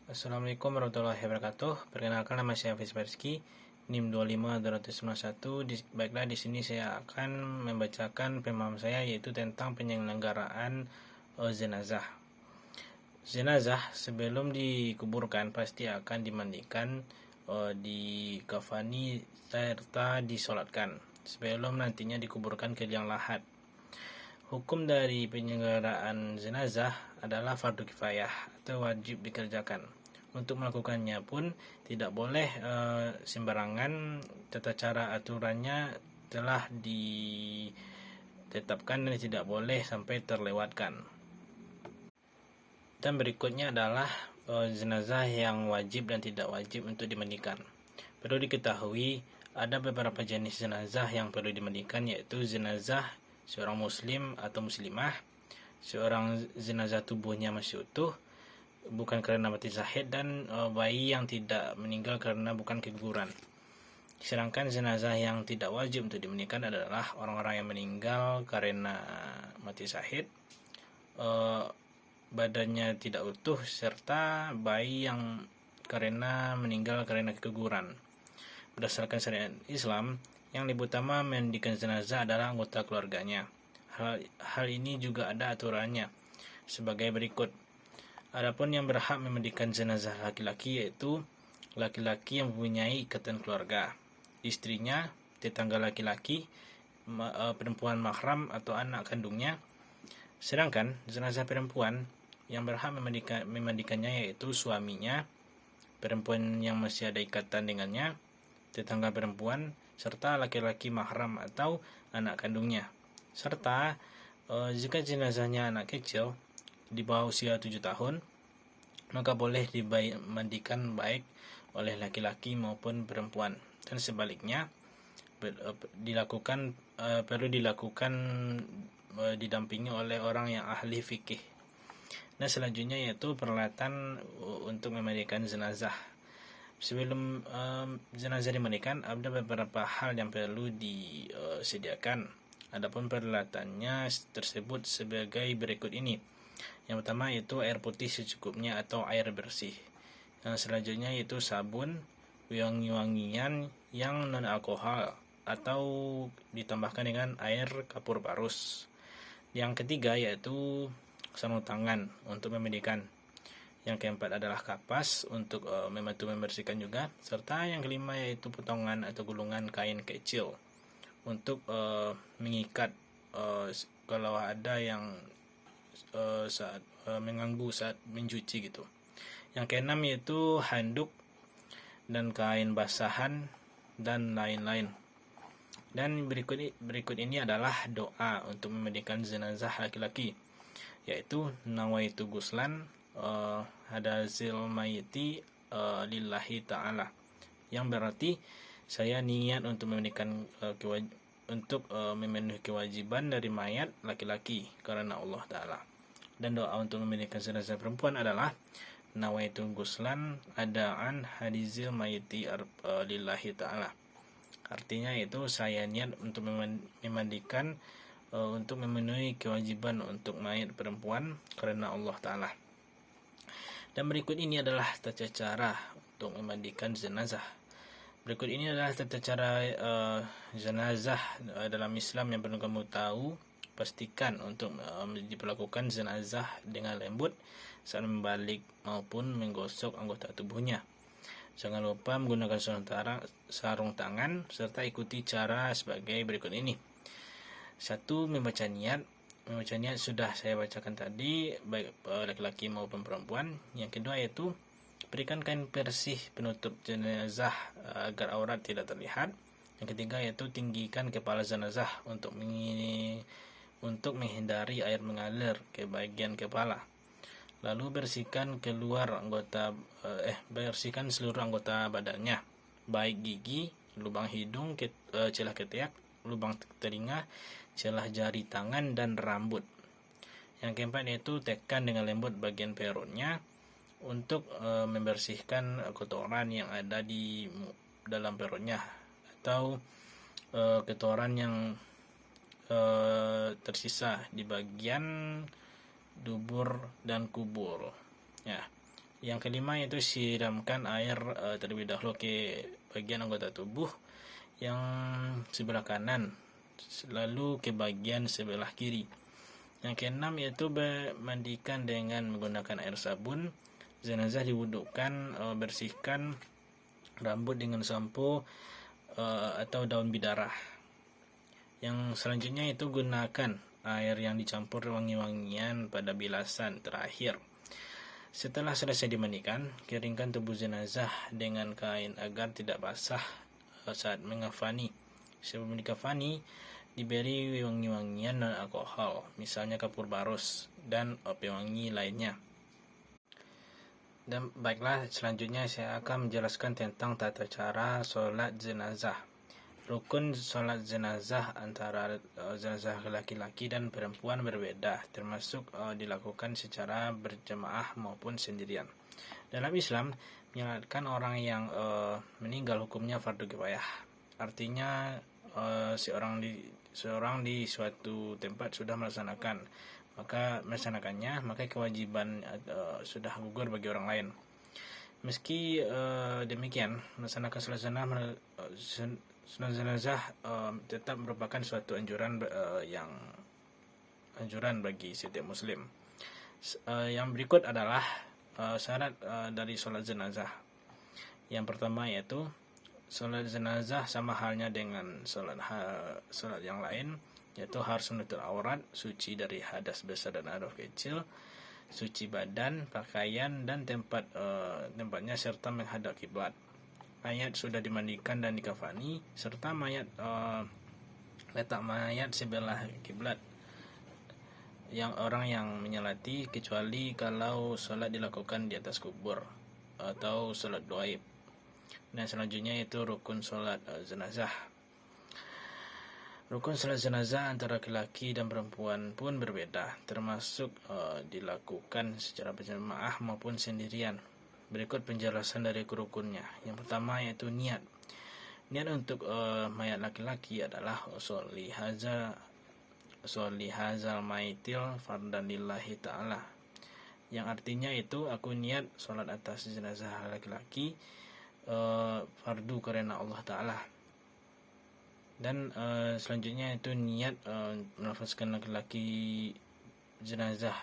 Assalamualaikum warahmatullahi wabarakatuh. Perkenalkan, nama saya Hafiz Rizky, NIM 25291. Baiklah, di sini saya akan membacakan pemahaman saya, yaitu tentang penyelenggaraan jenazah. Jenazah sebelum dikuburkan pasti akan dimandikan, dikafani serta disolatkan sebelum nantinya dikuburkan ke liang lahat. Hukum dari penyelenggaraan jenazah adalah fardu kifayah atau wajib dikerjakan. Untuk melakukannya pun tidak boleh sembarangan. Tata cara aturannya telah ditetapkan dan tidak boleh sampai terlewatkan. Dan berikutnya adalah jenazah yang wajib dan tidak wajib untuk dimandikan. Perlu diketahui ada beberapa jenis jenazah yang perlu dimandikan, yaitu jenazah seorang muslim atau muslimah, seorang jenazah tubuhnya masih utuh bukan karena mati syahid, dan bayi yang tidak meninggal karena bukan keguguran. Sedangkan jenazah yang tidak wajib untuk dimandikan adalah orang-orang yang meninggal karena mati syahid, badannya tidak utuh, serta bayi yang karena meninggal karena keguguran. Berdasarkan syariat Islam, yang lebih utama memandikan jenazah adalah anggota keluarganya. Hal ini juga ada aturannya sebagai berikut. Adapun yang berhak memandikan jenazah laki-laki yaitu laki-laki yang mempunyai ikatan keluarga, istrinya, tetangga laki-laki, perempuan mahram atau anak kandungnya. Sedangkan jenazah perempuan yang berhak memandikannya yaitu suaminya, perempuan yang masih ada ikatan dengannya, tetangga perempuan, serta laki-laki mahram atau anak kandungnya. Serta jika jenazahnya anak kecil di bawah usia 7 tahun, maka boleh dimandikan baik oleh laki-laki maupun perempuan, dan sebaliknya perlu dilakukan didampingi oleh orang yang ahli fikih. Nah, selanjutnya yaitu peralatan untuk memandikan jenazah. Sebelum jenazah dimandikan, ada beberapa hal yang perlu disediakan. Adapun peralatannya tersebut sebagai berikut ini. Yang pertama yaitu air putih secukupnya atau air bersih. Yang selanjutnya yaitu sabun, wangi-wangian yang non alkohol atau ditambahkan dengan air kapur parus. Yang ketiga yaitu sarung tangan untuk memandikan. Yang keempat adalah kapas untuk membantu membersihkan juga. Serta yang kelima yaitu potongan atau gulungan kain kecil untuk mengikat kalau ada yang saat mengganggu saat mencuci gitu. Yang keenam yaitu handuk dan kain basahan dan lain-lain. Dan berikut ini adalah doa untuk memandikan jenazah laki-laki, yaitu nawaitu guslan hadazil mayiti lillahi ta'ala, yang berarti saya niat untuk memandikan memenuhi kewajiban dari mayat laki-laki karena Allah Ta'ala. Dan doa untuk memandikan jenazah perempuan adalah nawaitu guslan adaan hadizil mayiti lillahi ta'ala. Artinya itu saya niat untuk memandikan untuk memenuhi kewajiban untuk mayat perempuan karena Allah Ta'ala. Dan berikut ini adalah tata cara untuk memandikan jenazah. Berikut ini adalah tata cara jenazah dalam Islam yang perlu kamu tahu. Pastikan untuk diperlakukan jenazah dengan lembut saat membalik maupun menggosok anggota tubuhnya. Jangan lupa menggunakan sarung tangan serta ikuti cara sebagai berikut ini. 1. Membaca niat. Membaca niat sudah saya bacakan tadi, baik laki-laki maupun perempuan. Yang kedua yaitu berikan kain bersih penutup jenazah agar aurat tidak terlihat. Yang ketiga yaitu tinggikan kepala jenazah untuk menghindari air mengalir ke bagian kepala. Lalu bersihkan bersihkan seluruh anggota badannya, baik gigi, lubang hidung, celah ketiak, lubang telinga, celah jari tangan, dan rambut. Yang keempat yaitu tekan dengan lembut bagian perutnya untuk membersihkan kotoran yang ada di dalam perutnya atau kotoran yang tersisa di bagian dubur dan kubur. Ya. Yang kelima yaitu siramkan air terlebih dahulu ke bagian anggota tubuh yang sebelah kanan, lalu ke bagian sebelah kiri. Yang keenam yaitu mandikan dengan menggunakan air sabun. Jenazah diwudukkan, bersihkan rambut dengan sampo atau daun bidarah. Yang selanjutnya itu gunakan air yang dicampur wangi-wangian pada bilasan terakhir. Setelah selesai dimandikan, keringkan tubuh jenazah dengan kain agar tidak basah saat mengafani. Sebelum dikafani, diberi wangi-wangian non alkohol, misalnya kapur barus dan pewangi lainnya. Dan baiklah, selanjutnya saya akan menjelaskan tentang tata cara sholat jenazah. Rukun sholat jenazah antara jenazah laki-laki dan perempuan berbeda, termasuk dilakukan secara berjamaah maupun sendirian. Dalam Islam, menyolatkan orang yang meninggal hukumnya fardu kifayah. Artinya seorang di suatu tempat sudah melaksanakannya, maka kewajiban sudah gugur bagi orang lain. Meski demikian, melaksanakan sholat jenazah tetap merupakan suatu anjuran bagi setiap muslim. Yang berikut adalah syarat dari sholat jenazah. Yang pertama yaitu sholat jenazah sama halnya dengan sholat yang lain, yaitu harus menutup aurat, suci dari hadas besar dan hadas kecil, suci badan, pakaian, dan tempatnya serta menghadap kiblat. Mayat sudah dimandikan dan dikafani, serta letak mayat sebelah kiblat orang yang menyolati, kecuali kalau sholat dilakukan di atas kubur atau sholat gaib. Nah, selanjutnya itu rukun sholat jenazah. Rukun sholat jenazah antara laki-laki dan perempuan pun berbeda, termasuk dilakukan secara berjamaah maupun sendirian. Berikut penjelasan dari rukunnya. Yang pertama yaitu niat. Niat untuk mayat laki-laki adalah sholli hazal maitil fardan lillahi ta'ala, yang artinya itu aku niat sholat atas jenazah laki-laki fardu karena Allah Ta'ala. Dan selanjutnya itu niat melafazkan laki-laki jenazah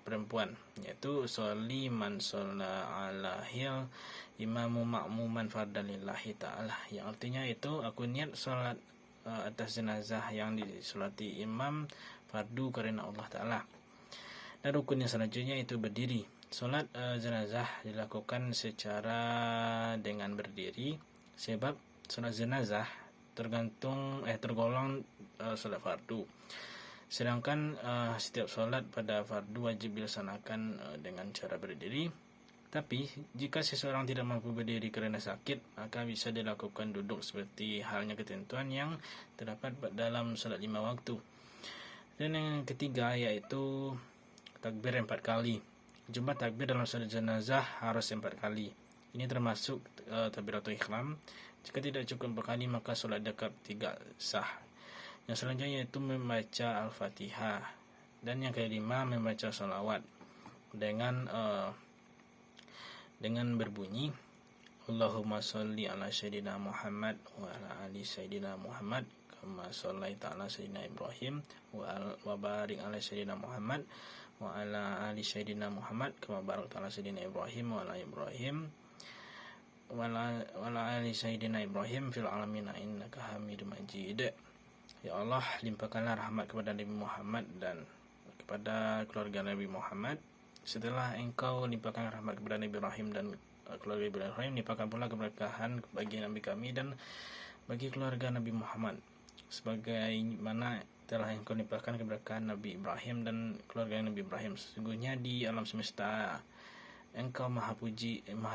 perempuan, yaitu sholli man sholla alahil imamu ma'muman fardan lillahi ta'ala, yang artinya itu aku niat sholat atas jenazah yang disolati imam fardu karena Allah Ta'ala. Dan rukun yang selanjutnya itu berdiri. Sholat jenazah dilakukan dengan berdiri, sebab sholat jenazah tergolong sholat fardu. Sedangkan setiap sholat pada fardu wajib dilaksanakan dengan cara berdiri. Tapi jika seseorang tidak mampu berdiri karena sakit, maka bisa dilakukan duduk seperti halnya ketentuan yang terdapat dalam sholat 5 waktu. Dan yang ketiga yaitu takbir 4 kali. Jumlah takbir dalam sholat jenazah harus 4 kali. Ini termasuk takbiratul ihram. Jika tidak cukup 4 kali, maka sholat dekat 3 sah. Yang selanjutnya yaitu membaca Al-Fatihah. Dan yang kelima membaca sholawat dengan berbunyi Allahumma sholli ala sayyidina Muhammad wa ala ali sayyidina Muhammad kama shallaita ala sayyidina Ibrahim wa barik ala sayyidina Muhammad wa ala ali sayyidina Muhammad kama barakta ala sayyidina Ibrahim wa ala Ibrahim wa ala ali sayyidina Ibrahim fil alamin innaka Hamidum Majid. Ya Allah, limpahkanlah rahmat kepada Nabi Muhammad dan kepada keluarga Nabi Muhammad. Setelah engkau limpahkan rahmat kepada Nabi Ibrahim dan keluarga Ibrahim, limpahkan pula keberkahan bagi Nabi kami dan bagi keluarga Nabi Muhammad, sebagaimana telah engkau limpahkan keberkahan Nabi Ibrahim dan keluarga Nabi Ibrahim. Sesungguhnya di alam semesta engkau maha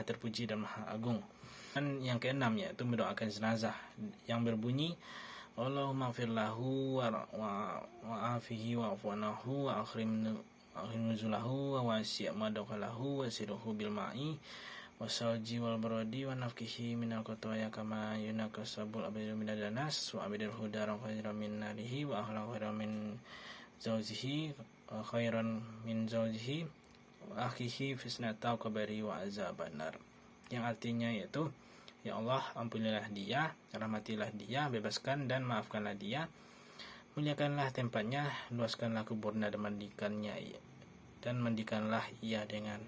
terpuji dan maha agung. Dan yang keenam yaitu mendoakan jenazah yang berbunyi Allahumma firlahu wa'afihi wa'afuanahu wa'akhrim nuzulahu wa wasi' madakalahu wa siruhu bil ma'i wa salji wal barodi wa nafkihi minal qataya kama yunakasabul abidu minal danas wa abidul hudaran khairan min narihi wa akhlaq khairan min zawjihi akhihi fisnata qabri wa azabannar, yang artinya yaitu, ya Allah, ampunilah dia, rahmatilah dia, bebaskan dan maafkanlah dia, muliakanlah tempatnya, luaskanlah kuburnya dan mandikanlah ia dengan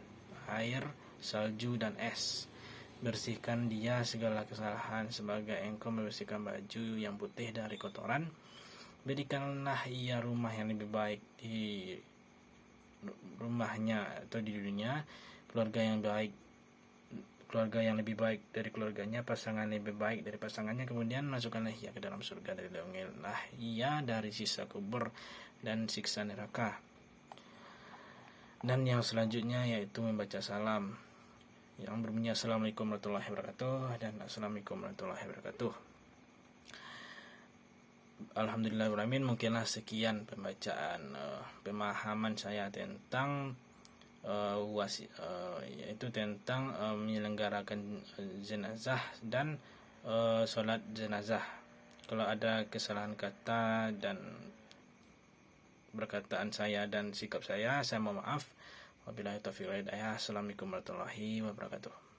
air, salju dan es. Bersihkan dia segala kesalahan sebagai engkau membersihkan baju yang putih dari kotoran. Berikanlah ia rumah yang lebih baik di rumahnya atau di dunia, keluarga yang lebih baik dari keluarganya, pasangan lebih baik dari pasangannya, kemudian masukkanlah ia ke dalam surga, dan lindungilah ia dari siksa kubur dan siksa neraka. Dan yang selanjutnya yaitu membaca salam yang berbunyi Assalamualaikum warahmatullahi wabarakatuh dan Assalamualaikum warahmatullahi wabarakatuh. Alhamdulillahirrahmanirrahim. Mungkinlah sekian pemahaman saya tentang yaitu tentang menyelenggarakan jenazah dan sholat jenazah. Kalau ada kesalahan kata dan perkataan saya dan sikap saya mohon maaf. Wabillahi taufiq wal hidayah. Assalamualaikum warahmatullahi wabarakatuh.